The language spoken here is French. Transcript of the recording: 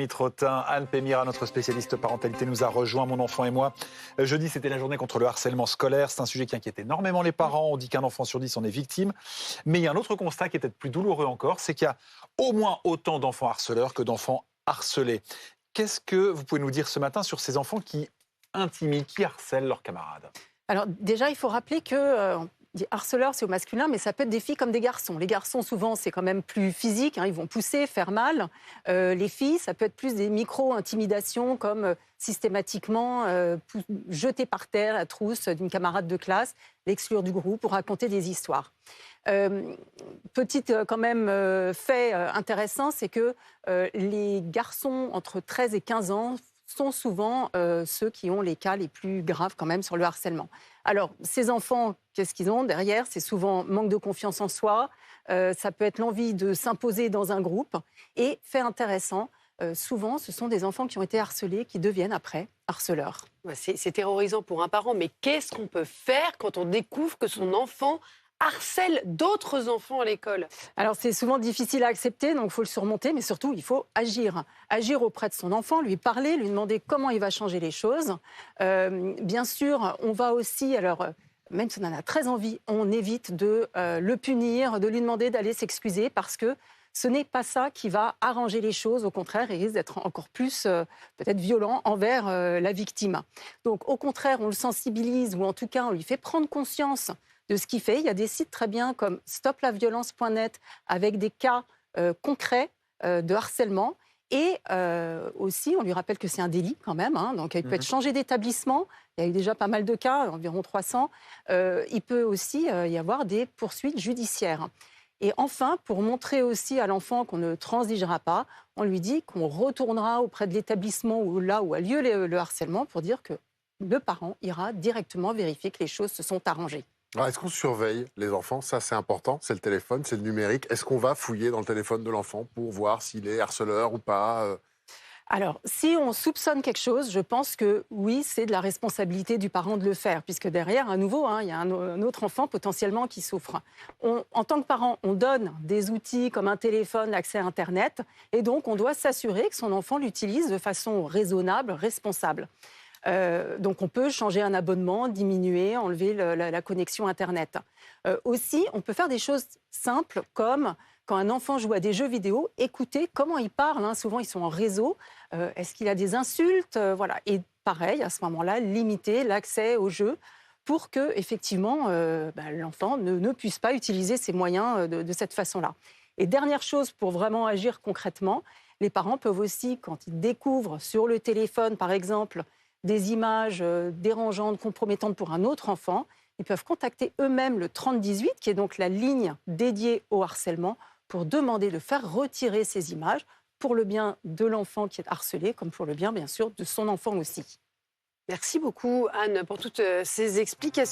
Trottin, Anne Pémira, notre spécialiste parentalité, nous a rejoint, mon enfant et moi. Jeudi, c'était la journée contre le harcèlement scolaire. C'est un sujet qui inquiète énormément les parents. On dit qu'un enfant sur 10 en est victime. Mais il y a un autre constat qui est peut-être plus douloureux encore, c'est qu'il y a au moins autant d'enfants harceleurs que d'enfants harcelés. Qu'est-ce que vous pouvez nous dire ce matin sur ces enfants qui intimident, qui harcèlent leurs camarades? Alors déjà, il faut rappeler que on dit harceleur, c'est au masculin, mais ça peut être des filles comme des garçons. Les garçons, souvent, c'est quand même plus physique, ils vont pousser, faire mal. Les filles, ça peut être plus des micro-intimidations, comme systématiquement jeter par terre la trousse d'une camarade de classe, l'exclure du groupe ou raconter des histoires. Petit quand même fait intéressant, c'est que les garçons entre 13 et 15 ans sont souvent ceux qui ont les cas les plus graves quand même sur le harcèlement. Alors, ces enfants, qu'est-ce qu'ils ont derrière? C'est souvent manque de confiance en soi, ça peut être l'envie de s'imposer dans un groupe. Et fait intéressant, souvent, ce sont des enfants qui ont été harcelés qui deviennent après harceleurs. Ouais, c'est terrorisant pour un parent, mais qu'est-ce qu'on peut faire quand on découvre que son enfant harcèle d'autres enfants à l'école? Alors, c'est souvent difficile à accepter, donc il faut le surmonter, mais surtout, il faut agir. Agir auprès de son enfant, lui parler, lui demander comment il va changer les choses. Bien sûr, on va aussi, alors, même si on en a très envie, on évite de le punir, de lui demander d'aller s'excuser, parce que ce n'est pas ça qui va arranger les choses. Au contraire, il risque d'être encore plus peut-être violent envers la victime. Donc, au contraire, on le sensibilise, ou en tout cas, on lui fait prendre conscience de ce qu'il fait. Il y a des sites très bien comme stoplaviolence.net avec des cas concrets de harcèlement. Et aussi, on lui rappelle que c'est un délit quand même. Donc, il peut être changé d'établissement. Il y a eu déjà pas mal de cas, environ 300. Il peut aussi y avoir des poursuites judiciaires. Et enfin, pour montrer aussi à l'enfant qu'on ne transigera pas, on lui dit qu'on retournera auprès de l'établissement là où a lieu le harcèlement pour dire que le parent ira directement vérifier que les choses se sont arrangées. Alors, est-ce qu'on surveille les enfants? Ça, c'est important. C'est le téléphone, c'est le numérique. Est-ce qu'on va fouiller dans le téléphone de l'enfant pour voir s'il est harceleur ou pas? Alors, si on soupçonne quelque chose, je pense que oui, c'est de la responsabilité du parent de le faire, puisque derrière, à nouveau, il y a un autre enfant potentiellement qui souffre. En tant que parent, on donne des outils comme un téléphone, l'accès à Internet, et donc on doit s'assurer que son enfant l'utilise de façon raisonnable, responsable. Donc on peut changer un abonnement, diminuer, enlever la connexion Internet. Aussi, on peut faire des choses simples comme quand un enfant joue à des jeux vidéo, écouter comment il parle. Souvent, ils sont en réseau. Est-ce qu'il a des insultes? Voilà. Et pareil, à ce moment-là, limiter l'accès aux jeux pour que, effectivement, l'enfant ne puisse pas utiliser ses moyens de cette façon-là. Et dernière chose, pour vraiment agir concrètement, les parents peuvent aussi, quand ils découvrent sur le téléphone, par exemple, des images dérangeantes, compromettantes pour un autre enfant, ils peuvent contacter eux-mêmes le 3018, qui est donc la ligne dédiée au harcèlement, pour demander de faire retirer ces images pour le bien de l'enfant qui est harcelé, comme pour le bien, bien sûr, de son enfant aussi. Merci beaucoup, Anne, pour toutes ces explications.